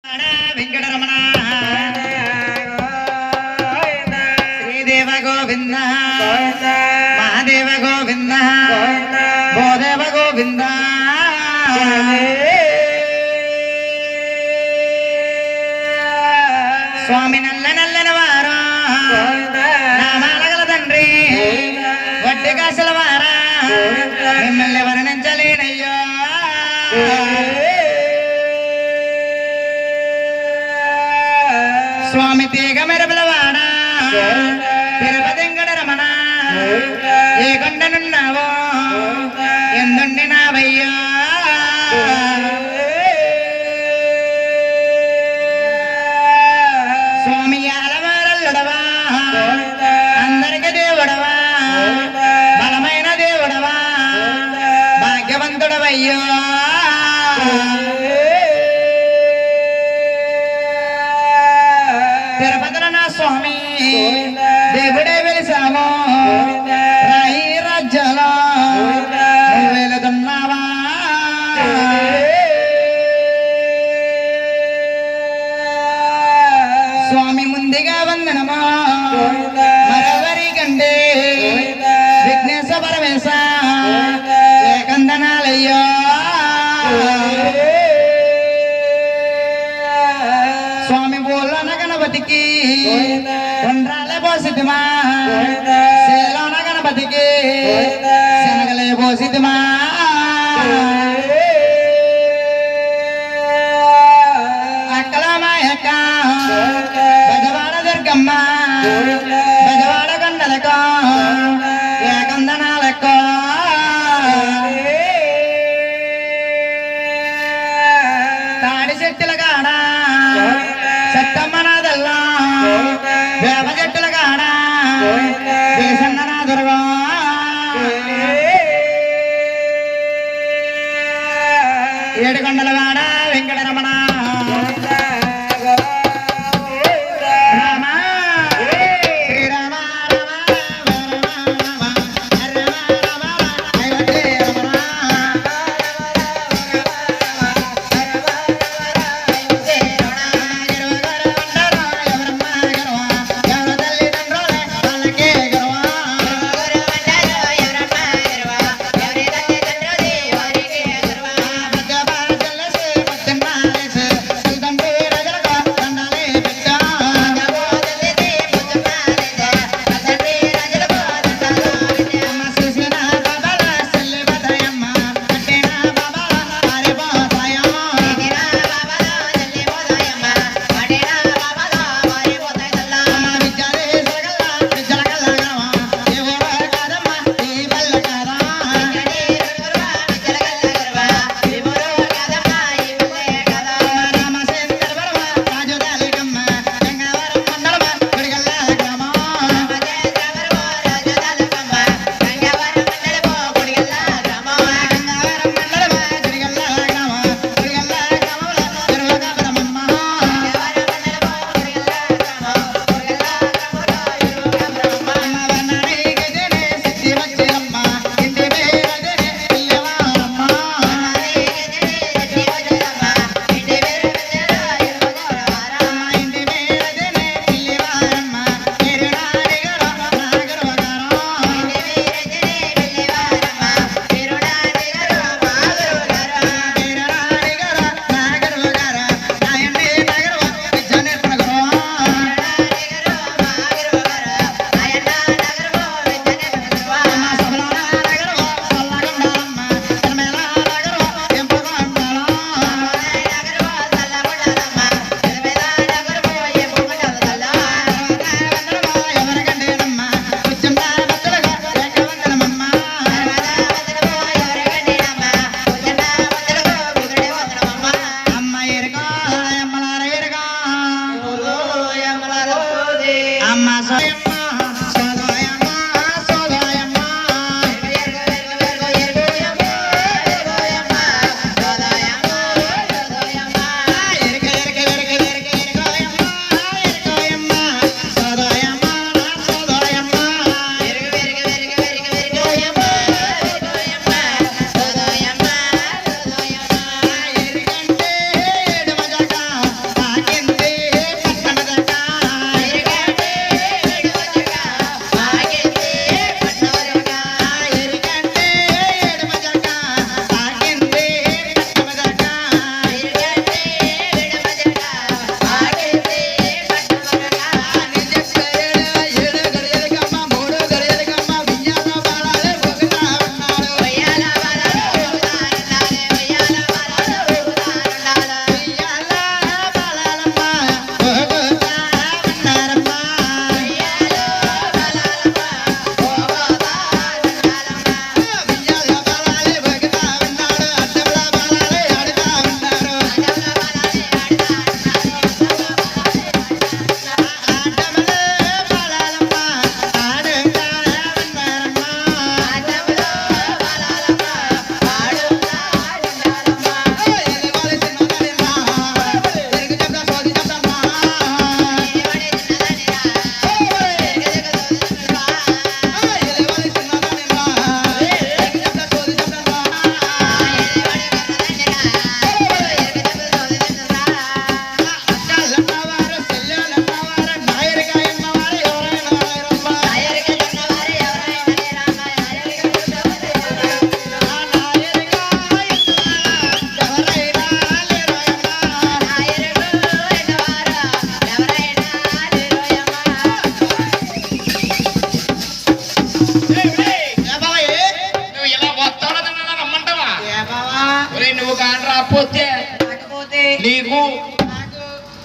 వెంకటరమణ శ్రీదేవ గోవింద మహాదేవ గోవింద భూదేవ గోవింద స్వామి నల్ల నల్లని వారా నామాలగల తండ్రి వడ్డీ కాసుల వారా మిమ్మల్ని వర్ణించలేనయ్యో స్వామి తీగ మెరపలవాడ తిరుపతి వెంకటరమణ ఏ కొండనున్నావో ఎందుండి నావయ్యా స్వామి అలవారల్లుడవా అందరికి దేవుడవా బలమైన దేవుడవా భాగ్యవంతుడవయ్యో తిరుపతిలో నా స్వామి దేవుడే వెలిసాము రాయి రాజ్యాలో నువ్వు వెళుతున్నావా స్వామి ముందుగా వందనమా మరొకరి కంటే విఘ్నేశ పరమేశ ఏకందనాలయ్యో స్వామి బోలోన గణపతికి కొండ్రాలే పోసిద్మా శేలోన గణపతికి శనగలే పోసిద్మా అక్కల మాయక్క బెజవాడ దుర్గమ్మ బెజవాడ కొండలకో ఏకందనాలకో తాడి చెట్టుల కాడ సత్తమ్మనాదల్లా వేప చెట్టుల కాడ దేశన్ననాదురుగో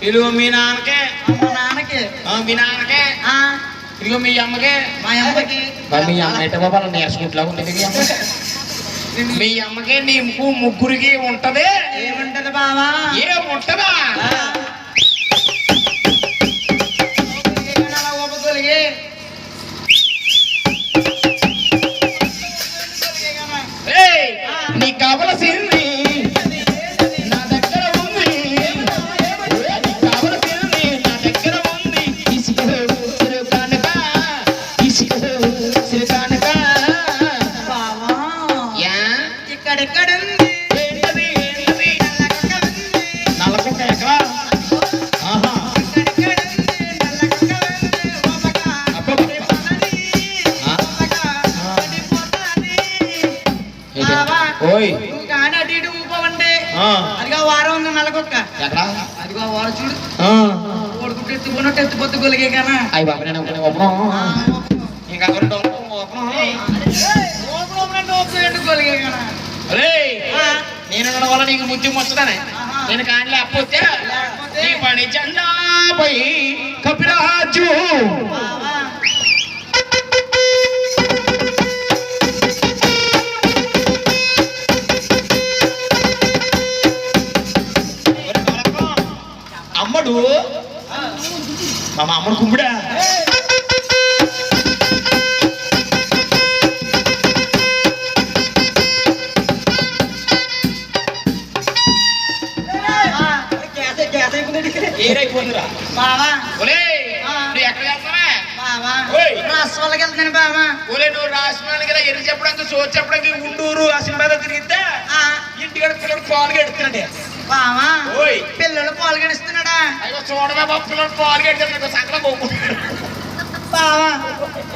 ఇదిగో మీ నాన్నకే, మా నాన్నకి, మీ నాన్నకే, ఆ, ఇదిగో మీ అమ్మకే. మా అమ్మకి. మీ అమ్మ ఎట్ట బాబా నేర్చుకుంటులా ఉండేది మీ అమ్మ. మీ అమ్మకి నీకు ముగ్గురికి ఉంటది. ఏముంటది బావా? ఏముంటదా? ఒప్పుకోలిగి నీకు కావలసింది నా దగ్గర ఉంది. నీకు కావలసింది నా దగ్గర ఉంది. ఇసుక సిరుకానుక, ఇసుక సిరుకానుక. బావా యా ఇక్కడెక్కడుంది? ఏంటది ఏంటది? నల్లకుక్క ఎక్కడా? ఆహా ఓయ్ నువ్వు కానీ అటు ఇటు ఊపోవంటే అదిగా వారం ఉంది నల్లకొక్క. ఎక్కడా? అదిగో వారం చూడు, ఓడుకుంటే ఎత్తుకున్నట్టు ఎత్తిపోతు గొలిగే కానా. అయ్యి బాబు నేను ఒప్పడం ఇంకా గొలిగే కానా. నేను వల్ల నీకు ముద్దు ముచ్చదానే. నేను కానీ లేకపోతే నీ పని జెండాపై కపిరాజు. అమ్మడు మా అమ్మడు కుమ్ముడా. ఏరైపోతుందిరా బావా ఒలే. నువ్వు ఎక్కడ వెళ్తావా? బావా ఓయ్. రాష్ట్రాలకు వెళ్తున్నాను బావా. ఒలే నువ్వు రాష్ట్రానికి కదా ఎన్ని చెప్పడానికి సోచి చెప్పడానికి ఉండూరు ఆ సినిమా తిరిగితే ఇంటికాడ పిల్లలు పాలు గడుతున్నాడే. బావా ఓయ్ పిల్లలు పాల్గొనిస్తున్నాడా? అయ్యో చూడమే బాబు పిల్లలు పాలు గడుతున్నాడు సకల పోకుండా. బావా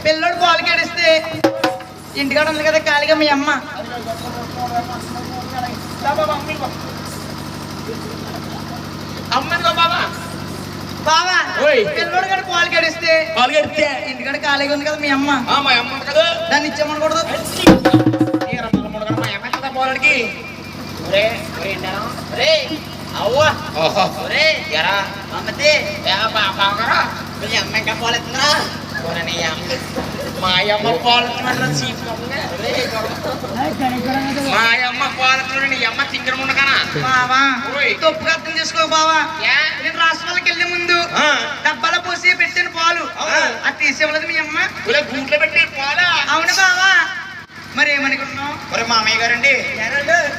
పిల్లడు పాలు గడిస్తే ఇంటికాడ ఉంది కదా ఖాళీగా మీ అమ్మ. అమ్మనిగో బాబా. బావా ఓయ్. పిల్లడు కూడా పాలు గడిస్తే పాలు గడితే ఇంటికాడ ఖాళీగా ఉంది కదా మీ అమ్మ. మా అమ్మ ఉంది కదా దాన్ని ఇచ్చామనకూడదు. మా అమ్మ కదా పోలడికి. అవ్వా ఒరే ఎరా అమ్మతే బాగా మీ అమ్మ ఇంకా పాలెత్తున్నా. మా అమ్మ పాలెత్తున్నా చీపు. మా అమ్మ పాలెత్తున్నా నీ అమ్మ తింగరం ఉండగానా. బావా ఓయ్. తప్పుగా అర్థం చేసుకో బావా. ఏ? నేను రాష్ట్రాలకు వెళ్ళే ముందు డబ్బాలో పోసి పెట్టిన పాలు అది తీసేవలేదు మీ అమ్మ. ఇలా గూట్లో పెట్టి పాలా. అవును బావా మరి ఏమనుకున్నావు? ఒరే మామయ్య గారండి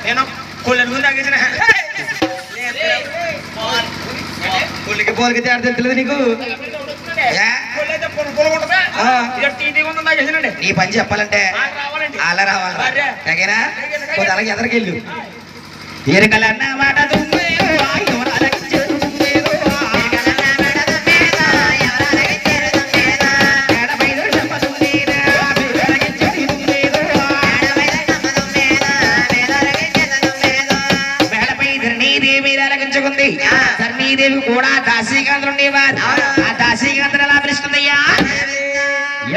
నేను కొల్లెల ముందు తాగేసిన. పులికి పోలికి తేడా తెలియదు నీకు. నీ పని చెప్పాలంటే అలా రావాలి. తగినా కొద్ది అలాగే ఎదరికెళ్ళు. ఎరకలన్న మాట ధర్మీదేవి కూడా దాసీకాంధ్రులు ఉండేవారు. ఆ దాసీకాంధ్రు ఎలా పిలుస్తుందయ్యా?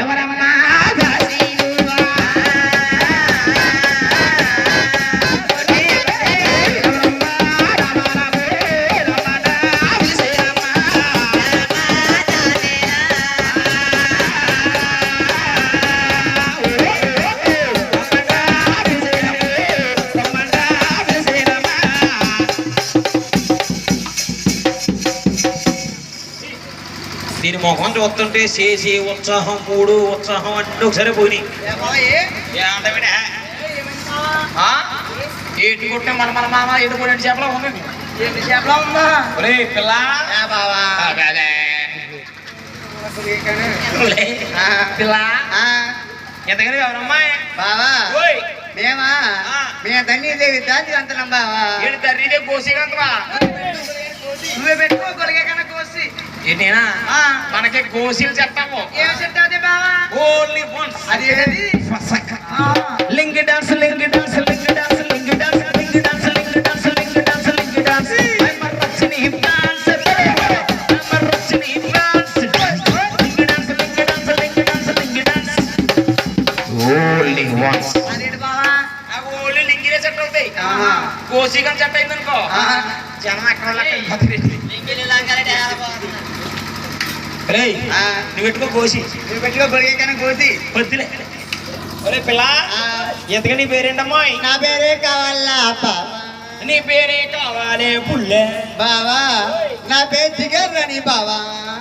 ఎవరమ్మా దీని మొహం చూస్తుంటే చేసి ఉత్సాహం మూడు ఉత్సాహం అన్నీ ఒకసారి పోయినాయి. ఏటి కొట్టే మన మన మామ ఏడు కూడా చేపలా ఉంది. చేపలా ఉందా? ఒరే పిల్ల బావా పిల్ల ఎంతకని ఎవరమ్మాయి బావా ఓయ్ మేమా మేము ధన్యదేవి దాచి అంటున్నాం బావా. ఏడు తర్రీదే కోసేకంతవా నువ్వే పెట్టుకోగలిగే కన్నా కోసి ఏంటేనా మనకి గోసీలు చెప్తాము. ఏం చెప్తాది బావా? Only once. అది ఏది? లింగ్ డాన్స్ లింగ్ డాన్స్ లింగ్ డాన్స్ లింగ్ డాన్స్ లింగ్ డాన్స్ లింగ్ డాన్స్ లింగ్ డాన్స్ లింగ్ డాన్స్ ఐఎమ్ రచ్చని హిప్ డాన్స్ ఐఎమ్ రచ్చని హిప్ డాన్స్ లింగ్ డాన్స్ లింగ్ డాన్స్ లింగ్ డాన్స్ లింగ్ డాన్స్ ఓన్లీ వన్స్. అదేంటి బావా? నాకు ఓన్లీ లింగిరే చెట్టు అవుతాయి. గోసీగా చెట్టు అయిందనుకో జనం ఎక్కడ లింగిలి లంగారెడ్డి రేయ్, ఆ, నువ్వు పెట్టుకో కోసి నువ్వు పెట్టుకో గొడిగే కానీ కోసి. పొద్దులే. ఒరే పిల్ల, ఆ, ఎంతగా నీ పేరేంటమ్మా? నా పేరే కావాలా బావా? నీ పేరే కావాలే పుల్లే. బావా నా పేరు జిగర్ రాణి బావా.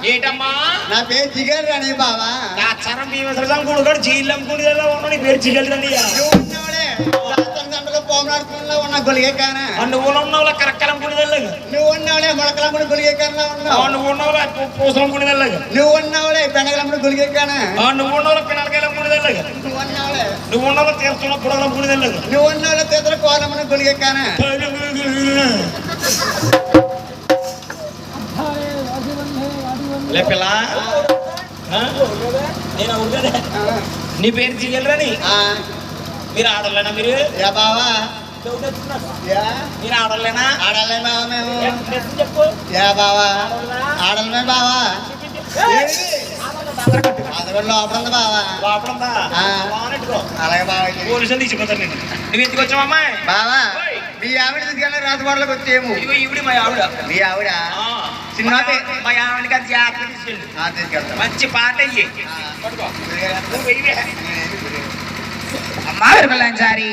ఏటమ్మా? నా పేరు జిగర్ రాణి బావా. నా చరం భీమసరం కూడా జైలు అమ్ముకునేలా ఉన్నావు. నీ పేరు చిగలిదండి. నువ్వు ఉన్నవాడే రాత్రి గంటలో పోమలాడుకున్నా ఉన్న గొలిగే కానా. నువ్వు ఉన్నావులా కరెక్ట్ అమ్ముకునేదల్లాగా. నువ్వు ఉన్నవాడే మొలకలమ్ముడు గొలిగే కానా ఉన్నావు. నువ్వు ఉన్నావులా పూసలు అమ్ముకునేదల్లాగా. నువ్వు ఉన్నవాడే బెండగలమ్ముడు గొలిగే కానా. నువ్వు ఉన్నావులా పిల్లలకాయలు అమ్ముకునేదల్లాగా. నువ్వు ఉన్నవాడే నువ్వు ఉన్నావులా తీర్చున్న పొడవలు అమ్ముకునేదల్లాగా. నువ్వు ఉన్నవాడే తీతల కోలమ్మను గొలిగే కానా. లే పిల్ల, నేను అవుతానే. నీ పేరు చిగలరాని. మీరు ఆడలేనా? మీరు యా బావా యా మీరు ఆడలేనా? ఆడాలే బావా మేము. చెప్పు. యా బావా ఆడలమే బావా. అది లోపల ఉంది బావా. లోపలందా? ఆ. బాగున్నట్టుకో. అలాగే బావా. పోలీసులు తీసుకుపోతారు నేను. నువ్వు ఎందుకు వచ్చావు అమ్మాయి? బావా మీ ఆవిడ తీసుకెళ్ళి రాజబాడలోకి వచ్చేము. ఇదిగో ఈవిడి మా ఆవిడ. మీ ఆవిడ ఆ. సినిమా మా ఆవిడకి అది జాగ్రత్త తీసుకెళ్ళి తీసుకెళ్తాం. మంచి పాట అయ్యి పట్టుకో. నువ్వు వెయ్యి. అమ్మా విరమలాంచారి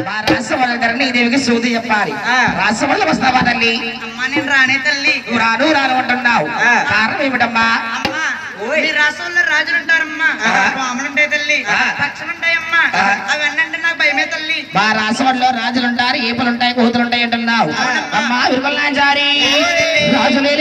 మా రాసవల్లి దేవికి సూది చెప్పాలి. రాసవల్ల వస్తావా తల్లి? అమ్మా నేను రానే తల్లి. నువ్వు రాను అంటున్నావు. కారణం ఏమిటమ్మా? అమ్మా మీ రాష్ట్రంలో రాజులు ఉంటారమ్మా. పాములు ఉంటాయి తల్లి. పక్షులు ఉంటాయమ్మా. అవన్నీ అంటే నాకు భయమే తల్లి. మా రాసవల్లో రాజులుంటారు, ఏపులుంటాయి, కూతులుంటాయి అంటున్నావు. అమ్మా విరమలాంచారి రాజులే